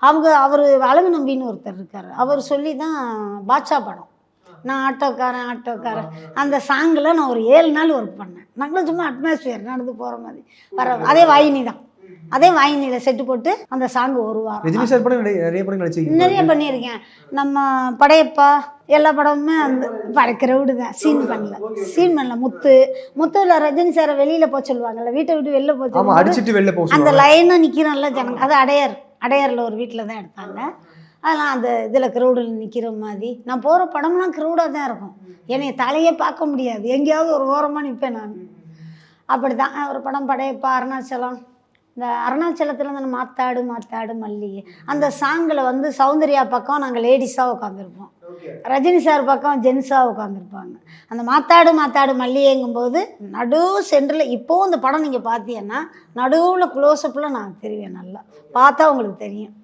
அவர் அழகு நம்பின்னு ஒருத்தர் இருக்கார், அவர் சொல்லி தான் பாட்ஷா படம் நான் ஆட்டோக்காரன் அந்த சாங்கில் நான் ஒரு 7 நாள் ஒர்க் பண்ணேன். நாங்களும் சும்மா அட்மாஸ்பியர் நடந்து போகிற மாதிரி அதே வாயினி தான், அதே வாயினியில் செட்டு போட்டு அந்த சாங் ஒரு வாரம். ரஜினி சார் படம் நிறைய படம் நடிச்சிருக்கீங்க. நிறைய பண்ணியிருக்கேன். நம்ம படையப்பா எல்லா படமுமே அந்த படைக்கிற விடு தான். சீன் பண்ணல. முத்துல ரஜினி சாரை வெளியில் போக சொல்லுவாங்கல்ல, வீட்டை விட்டு வெளில போக அடிச்சுட்டு வெளில போக அந்த லைனாக நிற்கிறோம்ல ஜனங்க, அது அடையாரில் ஒரு வீட்டில் தான் எடுத்தாங்க. அதெல்லாம் அந்த இதில் க்ரௌடில் நிற்கிற மாதிரி நான் போகிற படம்லாம் க்ரௌடாக தான் இருக்கும். என்னை தலையே பார்க்க முடியாது, எங்கேயாவது ஒரு ஓரமாக நிற்பேன் நான். அப்படி தான் ஒரு படம் படையப்பா, அருணாச்சலம். இந்த அருணாச்சலத்தில் அந்த மாத்தாடு மல்லிகை அந்த சாங்கில் வந்து சௌந்தர்யா பக்கம் நாங்கள் லேடிஸாக உட்காந்துருப்போம், ரஜினி சார் பக்கம் ஜென்ஸாக உட்காந்துருப்பாங்க. அந்த மாத்தாடு மல்லிகைங்கும்போது நடு சென்டரில் இப்போவும் அந்த படம் நீங்கள் பார்த்தீங்கன்னா நடுவில் க்ளோஸ்அப்பில் நான் தெரிவேன், நல்லா பார்த்தா உங்களுக்கு தெரியும்.